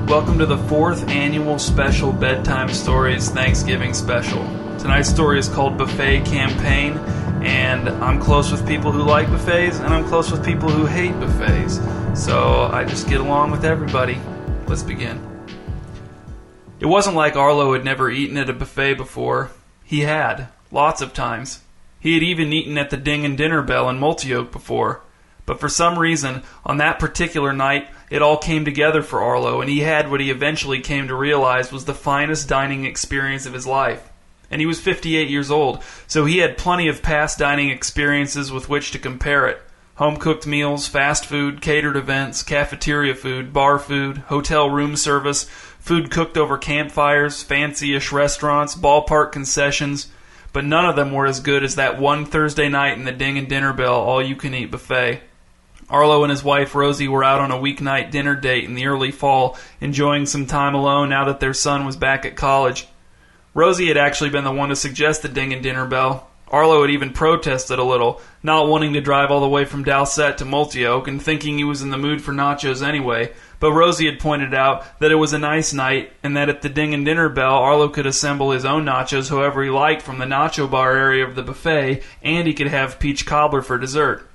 Welcome to the 4th annual special Bedtime Stories Thanksgiving special. Tonight's story is called Buffet Campaign, and I'm close with people who like buffets, and I'm close with people who hate buffets. So I just get along with everybody. Let's begin. It wasn't like Arlo had never eaten at a buffet before. He had, lots of times. He had even eaten at the Ding and Dinner Bell in Multioke before. But for some reason, on that particular night, it all came together for Arlo, and he had what he eventually came to realize was the finest dining experience of his life. And he was 58 years old, so he had plenty of past dining experiences with which to compare it. Home-cooked meals, fast food, catered events, cafeteria food, bar food, hotel room service, food cooked over campfires, fancy-ish restaurants, ballpark concessions, but none of them were as good as that one Thursday night in the Ding and Dinner Bell all-you-can-eat buffet. Arlo and his wife Rosie were out on a weeknight dinner date in the early fall, enjoying some time alone now that their son was back at college. Rosie had actually been the one to suggest the Ding and Dinner Bell. Arlo had even protested a little, not wanting to drive all the way from Dalcette to Multioke and thinking he was in the mood for nachos anyway, but Rosie had pointed out that it was a nice night and that at the Ding and Dinner Bell Arlo could assemble his own nachos however he liked from the nacho bar area of the buffet, and he could have peach cobbler for dessert.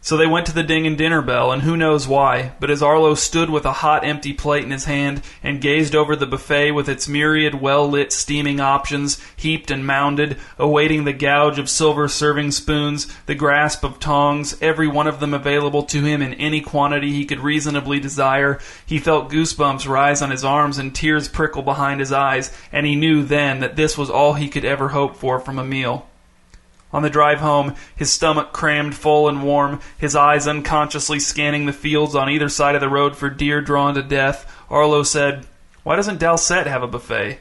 So they went to the Ding and Dinner Bell, and who knows why, but as Arlo stood with a hot empty plate in his hand and gazed over the buffet with its myriad well-lit steaming options, heaped and mounded, awaiting the gouge of silver serving spoons, the grasp of tongs, every one of them available to him in any quantity he could reasonably desire, he felt goosebumps rise on his arms and tears prickle behind his eyes, and he knew then that this was all he could ever hope for from a meal. On the drive home, his stomach crammed full and warm, his eyes unconsciously scanning the fields on either side of the road for deer drawn to death, Arlo said, "Why doesn't Dalcette have a buffet?"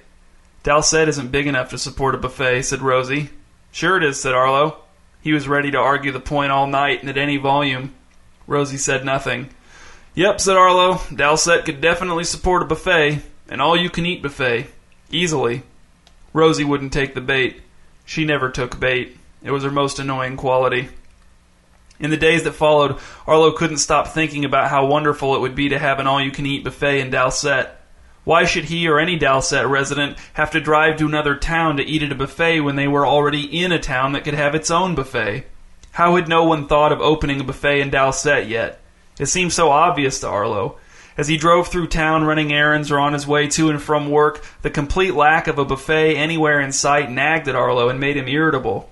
"Dalcette isn't big enough to support a buffet," said Rosie. "Sure it is," said Arlo. He was ready to argue the point all night and at any volume. Rosie said nothing. "Yep," said Arlo, "Dalcette could definitely support a buffet, an all-you-can-eat buffet. Easily." Rosie wouldn't take the bait. She never took bait. It was her most annoying quality. In the days that followed, Arlo couldn't stop thinking about how wonderful it would be to have an all-you-can-eat buffet in Dalcette. Why should he or any Dalcette resident have to drive to another town to eat at a buffet when they were already in a town that could have its own buffet? How had no one thought of opening a buffet in Dalcette yet? It seemed so obvious to Arlo. As he drove through town running errands or on his way to and from work, the complete lack of a buffet anywhere in sight nagged at Arlo and made him irritable.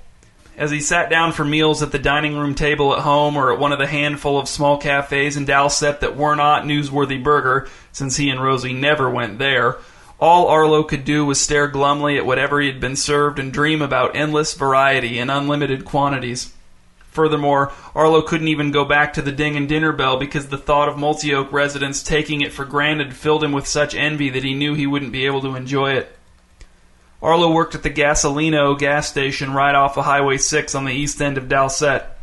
As he sat down for meals at the dining room table at home or at one of the handful of small cafes in Dalcette that were not Newsworthy Burger, since he and Rosie never went there, all Arlo could do was stare glumly at whatever he had been served and dream about endless variety and unlimited quantities. Furthermore, Arlo couldn't even go back to the Ding and Dinner Bell because the thought of Multioke residents taking it for granted filled him with such envy that he knew he wouldn't be able to enjoy it. Arlo worked at the Gasolino gas station right off of Highway 6 on the east end of Dalcette.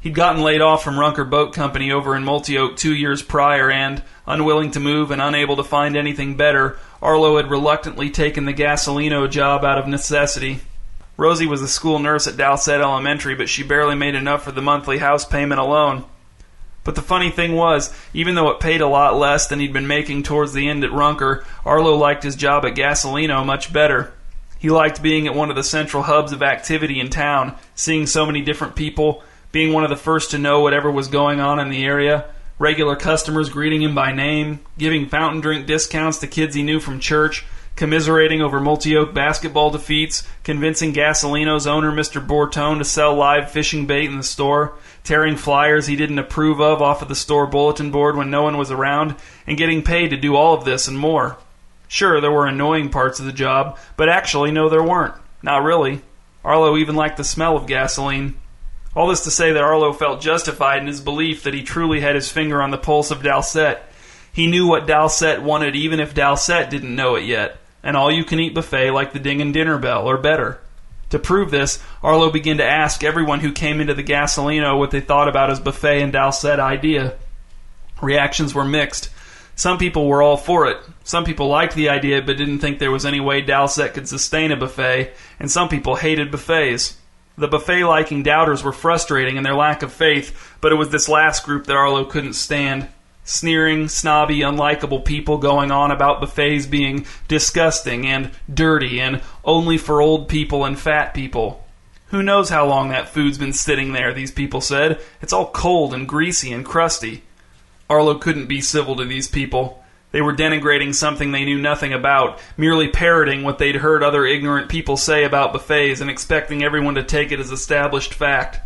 He'd gotten laid off from Runker Boat Company over in Multioke 2 years prior and, unwilling to move and unable to find anything better, Arlo had reluctantly taken the Gasolino job out of necessity. Rosie was a school nurse at Dalcette Elementary, but she barely made enough for the monthly house payment alone. But the funny thing was, even though it paid a lot less than he'd been making towards the end at Runker, Arlo liked his job at Gasolino much better. He liked being at one of the central hubs of activity in town, seeing so many different people, being one of the first to know whatever was going on in the area, regular customers greeting him by name, giving fountain drink discounts to kids he knew from church, commiserating over Multioke basketball defeats, convincing Gasolino's owner Mr. Bortone to sell live fishing bait in the store, tearing flyers he didn't approve of off of the store bulletin board when no one was around, and getting paid to do all of this and more. Sure, there were annoying parts of the job, but actually no there weren't. Not really. Arlo even liked the smell of gasoline. All this to say that Arlo felt justified in his belief that he truly had his finger on the pulse of Dalcette. He knew what Dalcette wanted even if Dalcette didn't know it yet. An all-you-can-eat buffet like the Ding and Dinner Bell, or better. To prove this, Arlo began to ask everyone who came into the Gasolino what they thought about his buffet and Dalcette idea. Reactions were mixed. Some people were all for it. Some people liked the idea but didn't think there was any way Dalcette could sustain a buffet, and some people hated buffets. The buffet-liking doubters were frustrating in their lack of faith, but it was this last group that Arlo couldn't stand. Sneering, snobby, unlikable people going on about buffets being disgusting and dirty and only for old people and fat people. Who knows how long that food's been sitting there, these people said. It's all cold and greasy and crusty. Arlo couldn't be civil to these people. They were denigrating something they knew nothing about, merely parroting what they'd heard other ignorant people say about buffets and expecting everyone to take it as established fact.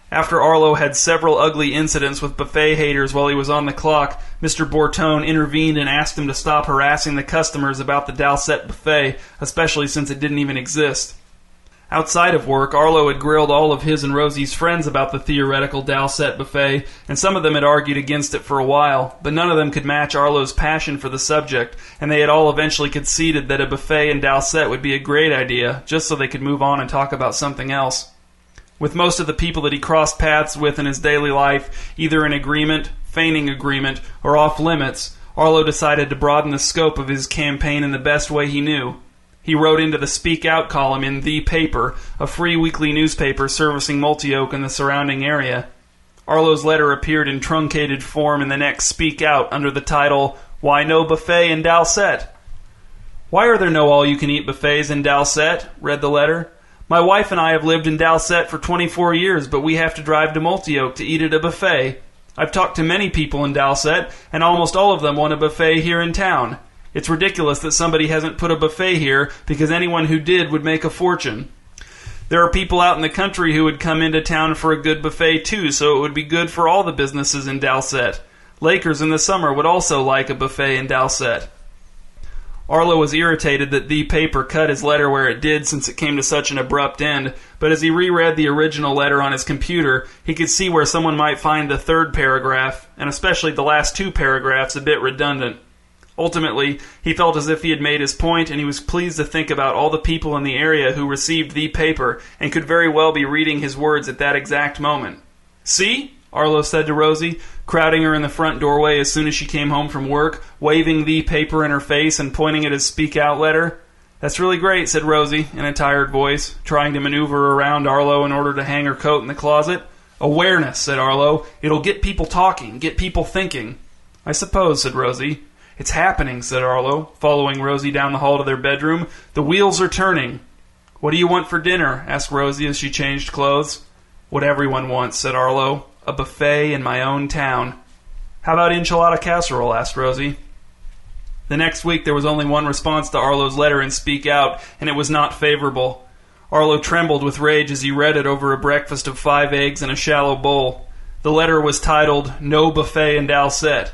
After Arlo had several ugly incidents with buffet haters while he was on the clock, Mr. Bortone intervened and asked him to stop harassing the customers about the Dalcette buffet, especially since it didn't even exist. Outside of work, Arlo had grilled all of his and Rosie's friends about the theoretical Dalcette buffet, and some of them had argued against it for a while, but none of them could match Arlo's passion for the subject, and they had all eventually conceded that a buffet in Dalcette would be a great idea, just so they could move on and talk about something else. With most of the people that he crossed paths with in his daily life, either in agreement, feigning agreement, or off limits, Arlo decided to broaden the scope of his campaign in the best way he knew. He wrote into the Speak Out column in The Paper, a free weekly newspaper servicing Multioke and the surrounding area. Arlo's letter appeared in truncated form in the next Speak Out under the title, "Why No Buffet in Dalcette?" "Why are there no all-you-can-eat buffets in Dalcette?" read the letter. "My wife and I have lived in Dalcette for 24 years, but we have to drive to Multioke to eat at a buffet. I've talked to many people in Dalcette, and almost all of them want a buffet here in town. It's ridiculous that somebody hasn't put a buffet here, because anyone who did would make a fortune. There are people out in the country who would come into town for a good buffet too, so it would be good for all the businesses in Dalcette. Lakers in the summer would also like a buffet in Dalcette." Arlo was irritated that The Paper cut his letter where it did since it came to such an abrupt end, but as he reread the original letter on his computer, he could see where someone might find the third paragraph, and especially the last two paragraphs, a bit redundant. Ultimately, he felt as if he had made his point, and he was pleased to think about all the people in the area who received The Paper and could very well be reading his words at that exact moment. "See?" Arlo said to Rosie, crowding her in the front doorway as soon as she came home from work, waving The Paper in her face and pointing at his Speak Out letter. "That's really great," said Rosie in a tired voice, trying to maneuver around Arlo in order to hang her coat in the closet. "Awareness," said Arlo. "It'll get people talking, get people thinking." "I suppose," said Rosie. "It's happening," said Arlo, following Rosie down the hall to their bedroom. "The wheels are turning." "What do you want for dinner?" asked Rosie as she changed clothes. "What everyone wants," said Arlo. "A buffet in my own town." "How about enchilada casserole?" asked Rosie. The next week there was only one response to Arlo's letter in Speak Out, and it was not favorable. Arlo trembled with rage as he read it over a breakfast of 5 eggs in a shallow bowl. The letter was titled, "No Buffet in Dalcette."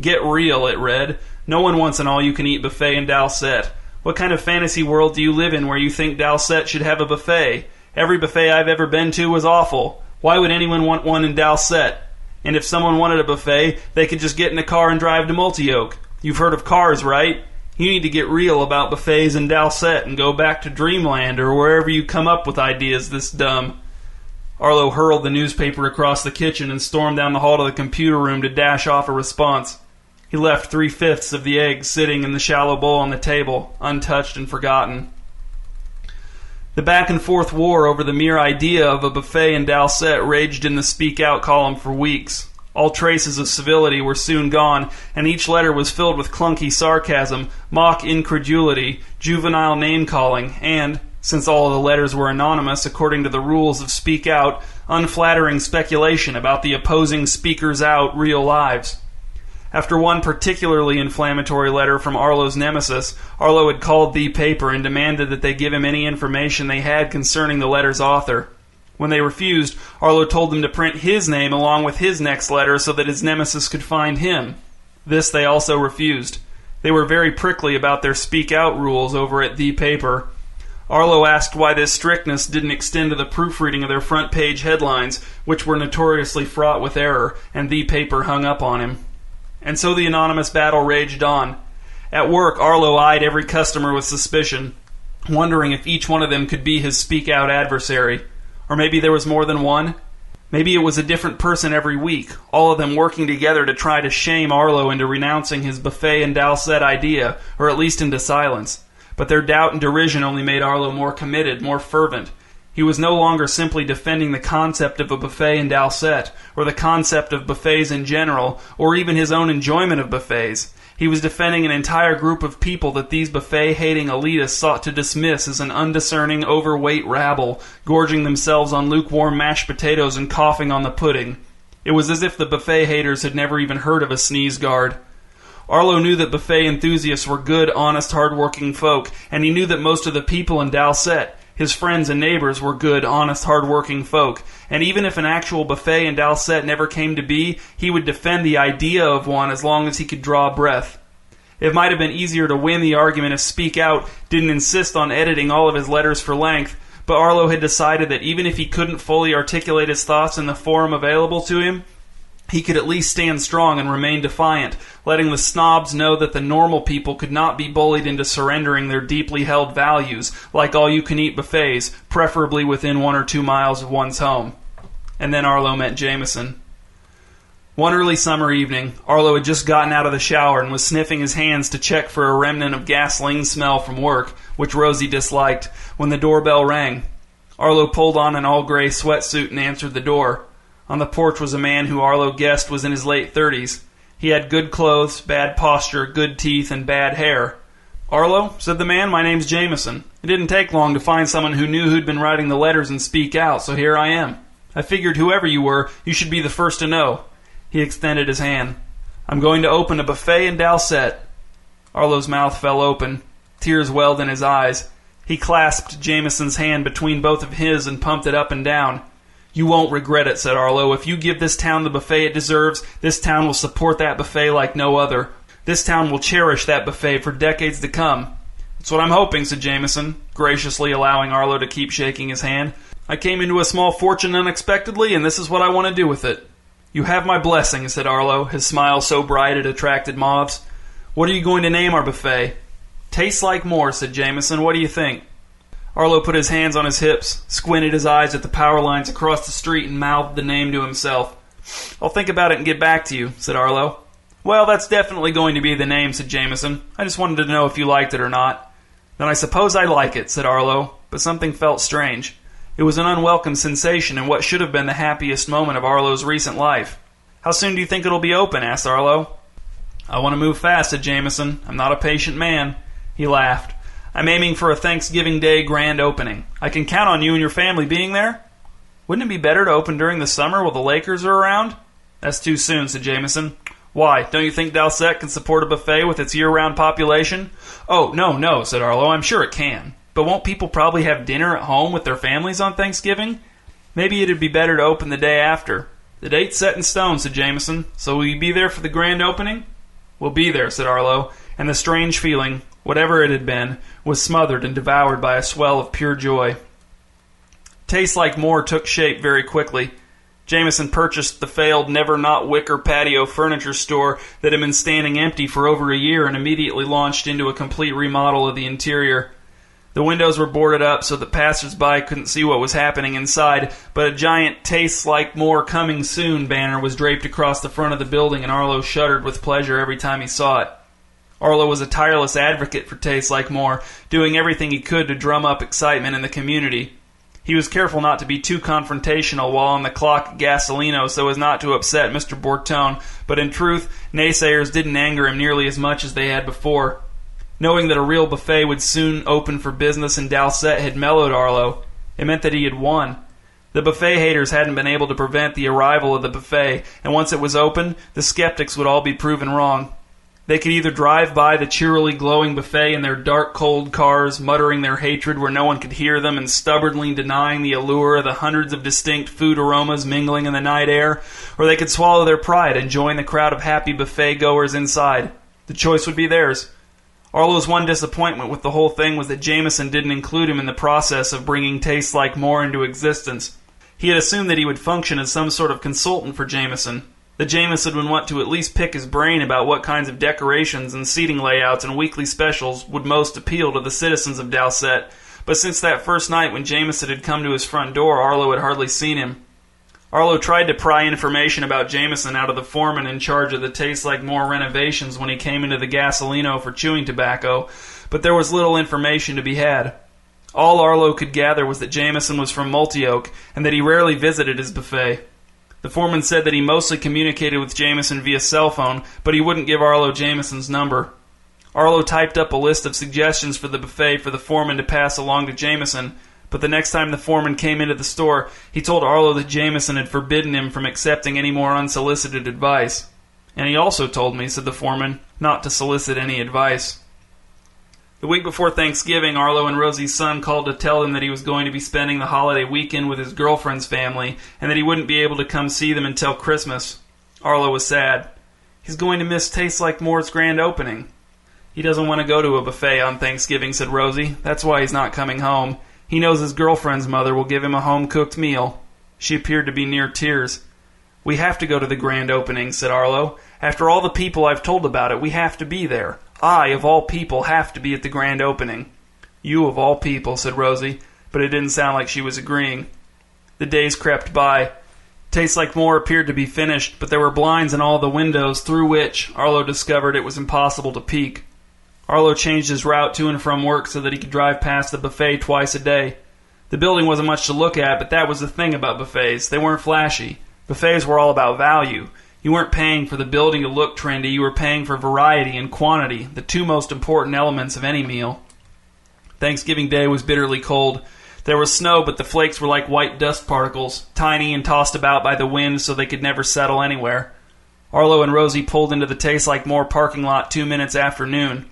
"Get real," it read. "No one wants an all-you-can-eat buffet in Dalcette. What kind of fantasy world do you live in where you think Dalcette should have a buffet? Every buffet I've ever been to was awful. Why would anyone want one in Dalcette? And if someone wanted a buffet, they could just get in a car and drive to Multioke. You've heard of cars, right? You need to get real about buffets in Dalcette and go back to Dreamland or wherever you come up with ideas this dumb." Arlo hurled the newspaper across the kitchen and stormed down the hall to the computer room to dash off a response. He left 3/5 of the eggs sitting in the shallow bowl on the table, untouched and forgotten. The back-and-forth war over the mere idea of a buffet in Dalcette raged in the Speak Out column for weeks. All traces of civility were soon gone, and each letter was filled with clunky sarcasm, mock incredulity, juvenile name-calling, and, since all of the letters were anonymous according to the rules of Speak Out, unflattering speculation about the opposing speakers out real lives. After one particularly inflammatory letter from Arlo's nemesis, Arlo had called The Paper and demanded that they give him any information they had concerning the letter's author. When they refused, Arlo told them to print his name along with his next letter so that his nemesis could find him. This they also refused. They were very prickly about their Speak Out rules over at The Paper. Arlo asked why this strictness didn't extend to the proofreading of their front-page headlines, which were notoriously fraught with error, and The Paper hung up on him. And so the anonymous battle raged on. At work, Arlo eyed every customer with suspicion, wondering if each one of them could be his Speak Out adversary. Or maybe there was more than one? Maybe it was a different person every week, all of them working together to try to shame Arlo into renouncing his buffet and Dalcette idea, or at least into silence. But their doubt and derision only made Arlo more committed, more fervent. He was no longer simply defending the concept of a buffet in Dalcette, or the concept of buffets in general, or even his own enjoyment of buffets. He was defending an entire group of people that these buffet-hating elitists sought to dismiss as an undiscerning, overweight rabble, gorging themselves on lukewarm mashed potatoes and coughing on the pudding. It was as if the buffet haters had never even heard of a sneeze guard. Arlo knew that buffet enthusiasts were good, honest, hard-working folk, and he knew that most of the people in Dalcette, his friends and neighbors, were good, honest, hard-working folk. And even if an actual buffet in Dalcette never came to be, he would defend the idea of one as long as he could draw breath. It might have been easier to win the argument if Speak Out didn't insist on editing all of his letters for length, but Arlo had decided that even if he couldn't fully articulate his thoughts in the forum available to him, he could at least stand strong and remain defiant, letting the snobs know that the normal people could not be bullied into surrendering their deeply held values, like all-you-can-eat buffets, preferably within 1 or 2 miles of one's home. And then Arlo met Jameson. One early summer evening, Arlo had just gotten out of the shower and was sniffing his hands to check for a remnant of gasoline smell from work, which Rosie disliked, when the doorbell rang. Arlo pulled on an all-gray sweatsuit and answered the door. On the porch was a man who Arlo guessed was in his late 30s. He had good clothes, bad posture, good teeth, and bad hair. "Arlo," said the man, "my name's Jameson. It didn't take long to find someone who knew who'd been writing the letters and Speak Out, so here I am. I figured whoever you were, you should be the first to know." He extended his hand. "I'm going to open a buffet in Dalcette." Arlo's mouth fell open. Tears welled in his eyes. He clasped Jameson's hand between both of his and pumped it up and down. "You won't regret it," said Arlo. "If you give this town the buffet it deserves, this town will support that buffet like no other. This town will cherish that buffet for decades to come." "That's what I'm hoping," said Jameson, graciously allowing Arlo to keep shaking his hand. "I came into a small fortune unexpectedly, and this is what I want to do with it." "You have my blessing," said Arlo, his smile so bright it attracted moths. "What are you going to name our buffet?" "Tastes Like More," said Jameson. "What do you think?" Arlo put his hands on his hips, squinted his eyes at the power lines across the street, and mouthed the name to himself. "I'll think about it and get back to you," said Arlo. "Well, that's definitely going to be the name," said Jameson. "I just wanted to know if you liked it or not." "Then I suppose I like it," said Arlo, but something felt strange. It was an unwelcome sensation in what should have been the happiest moment of Arlo's recent life. "How soon do you think it'll be open?" asked Arlo. "I want to move fast," said Jameson. "I'm not a patient man." He laughed. "I'm aiming for a Thanksgiving Day grand opening. I can count on you and your family being there?" "Wouldn't it be better to open during the summer while the Lakers are around?" "That's too soon," said Jameson. "Why, don't you think Dalcette can support a buffet with its year-round population?" "Oh, no, said Arlo. "I'm sure it can. But won't people probably have dinner at home with their families on Thanksgiving? Maybe it'd be better to open the day after." "The date's set in stone," said Jameson. "So will you be there for the grand opening?" "We'll be there," said Arlo, and the strange feeling, whatever it had been, was smothered and devoured by a swell of pure joy. Tastes Like More took shape very quickly. Jameson purchased the failed never-not-wicker patio furniture store that had been standing empty for over a year and immediately launched into a complete remodel of the interior. The windows were boarded up so that passers-by couldn't see what was happening inside, but a giant Tastes Like More Coming Soon banner was draped across the front of the building, and Arlo shuddered with pleasure every time he saw it. Arlo was a tireless advocate for Tastes Like More, doing everything he could to drum up excitement in the community. He was careful not to be too confrontational while on the clock at Gasolino so as not to upset Mr. Bortone, but in truth, naysayers didn't anger him nearly as much as they had before. Knowing that a real buffet would soon open for business in Dalcette had mellowed Arlo. It meant that he had won. The buffet haters hadn't been able to prevent the arrival of the buffet, and once it was open, the skeptics would all be proven wrong. They could either drive by the cheerily glowing buffet in their dark, cold cars, muttering their hatred where no one could hear them and stubbornly denying the allure of the hundreds of distinct food aromas mingling in the night air, or they could swallow their pride and join the crowd of happy buffet-goers inside. The choice would be theirs. Arlo's one disappointment with the whole thing was that Jameson didn't include him in the process of bringing Tastes Like More into existence. He had assumed that he would function as some sort of consultant for Jameson. That Jameson would want to at least pick his brain about what kinds of decorations and seating layouts and weekly specials would most appeal to the citizens of Dalcette. But since that first night when Jameson had come to his front door, Arlo had hardly seen him. Arlo tried to pry information about Jameson out of the foreman in charge of the Tastes Like More renovations when he came into the Gasolino for chewing tobacco, but there was little information to be had. All Arlo could gather was that Jameson was from Multioak and that he rarely visited his buffet. The foreman said that he mostly communicated with Jameson via cell phone, but he wouldn't give Arlo Jameson's number. Arlo typed up a list of suggestions for the buffet for the foreman to pass along to Jameson, but the next time the foreman came into the store, he told Arlo that Jameson had forbidden him from accepting any more unsolicited advice. And he also told me, said the foreman, not to solicit any advice. The week before Thanksgiving, Arlo and Rosie's son called to tell him that he was going to be spending the holiday weekend with his girlfriend's family and that he wouldn't be able to come see them until Christmas. Arlo was sad. He's going to miss Tastes Like More's grand opening. He doesn't want to go to a buffet on Thanksgiving, said Rosie. That's why he's not coming home. He knows his girlfriend's mother will give him a home-cooked meal. She appeared to be near tears. We have to go to the grand opening, said Arlo. After all the people I've told about it, we have to be there. I, of all people, have to be at the grand opening. You, of all people, said Rosie, but it didn't sound like she was agreeing. The days crept by. Tastes Like More appeared to be finished, but there were blinds in all the windows through which Arlo discovered it was impossible to peek. Arlo changed his route to and from work so that he could drive past the buffet twice a day. The building wasn't much to look at, but that was the thing about buffets. They weren't flashy. Buffets were all about value. You weren't paying for the building to look trendy, you were paying for variety and quantity, the two most important elements of any meal. Thanksgiving Day was bitterly cold. There was snow, but the flakes were like white dust particles, tiny and tossed about by the wind so they could never settle anywhere. Arlo and Rosie pulled into the Tastes Like More parking lot 2 minutes after noon.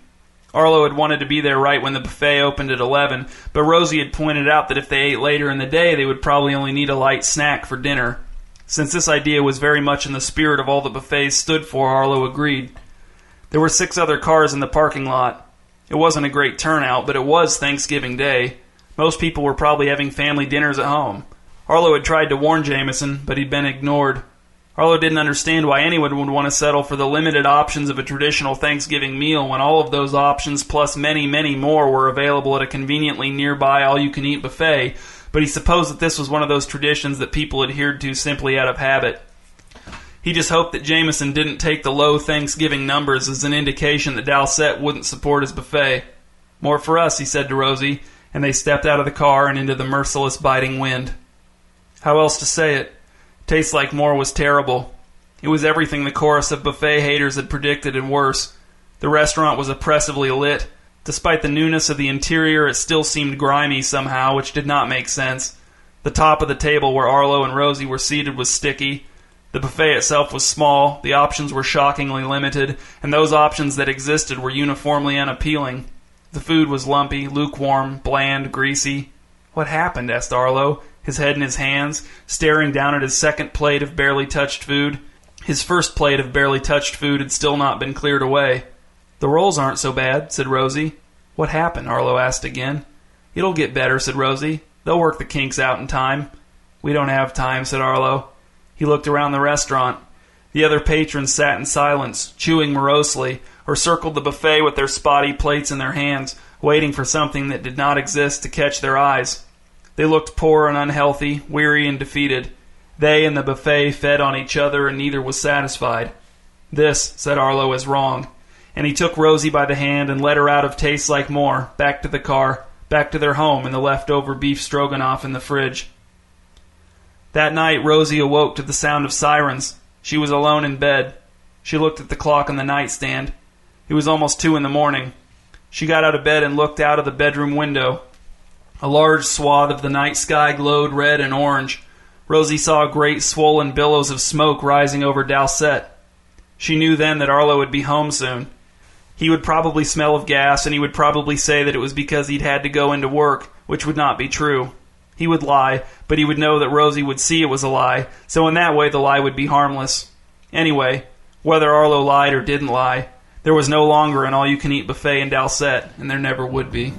Arlo had wanted to be there right when the buffet opened at 11, but Rosie had pointed out that if they ate later in the day, they would probably only need a light snack for dinner. Since this idea was very much in the spirit of all the buffets stood for, Arlo agreed. There were 6 other cars in the parking lot. It wasn't a great turnout, but it was Thanksgiving Day. Most people were probably having family dinners at home. Arlo had tried to warn Jameson, but he'd been ignored. Arlo didn't understand why anyone would want to settle for the limited options of a traditional Thanksgiving meal when all of those options plus many, many more were available at a conveniently nearby all-you-can-eat buffet, but he supposed that this was one of those traditions that people adhered to simply out of habit. He just hoped that Jameson didn't take the low Thanksgiving numbers as an indication that Dalcette wouldn't support his buffet. More for us, he said to Rosie, and they stepped out of the car and into the merciless biting wind. How else to say it? Tastes Like More was terrible. It was everything the chorus of buffet haters had predicted and worse. The restaurant was oppressively lit. Despite the newness of the interior, it still seemed grimy somehow, which did not make sense. The top of the table where Arlo and Rosie were seated was sticky. The buffet itself was small, the options were shockingly limited, and those options that existed were uniformly unappealing. The food was lumpy, lukewarm, bland, greasy. What happened? Asked Arlo, his head in his hands, staring down at his second plate of barely touched food. His first plate of barely touched food had still not been cleared away. The rolls aren't so bad, said Rosie. What happened? Arlo asked again. It'll get better, said Rosie. They'll work the kinks out in time. We don't have time, said Arlo. He looked around the restaurant. The other patrons sat in silence, chewing morosely, or circled the buffet with their spotty plates in their hands, waiting for something that did not exist to catch their eyes. They looked poor and unhealthy, weary and defeated. They and the buffet fed on each other, and neither was satisfied. This, said Arlo, is wrong. And he took Rosie by the hand and led her out of Tastes Like More, back to the car, back to their home and the leftover beef stroganoff in the fridge. That night, Rosie awoke to the sound of sirens. She was alone in bed. She looked at the clock on the nightstand. It was almost 2 a.m. She got out of bed and looked out of the bedroom window. A large swath of the night sky glowed red and orange. Rosie saw great swollen billows of smoke rising over Dalcette. She knew then that Arlo would be home soon. He would probably smell of gas, and he would probably say that it was because he'd had to go into work, which would not be true. He would lie, but he would know that Rosie would see it was a lie, so in that way the lie would be harmless. Anyway, whether Arlo lied or didn't lie, there was no longer an all-you-can-eat buffet in Dalcette, and there never would be.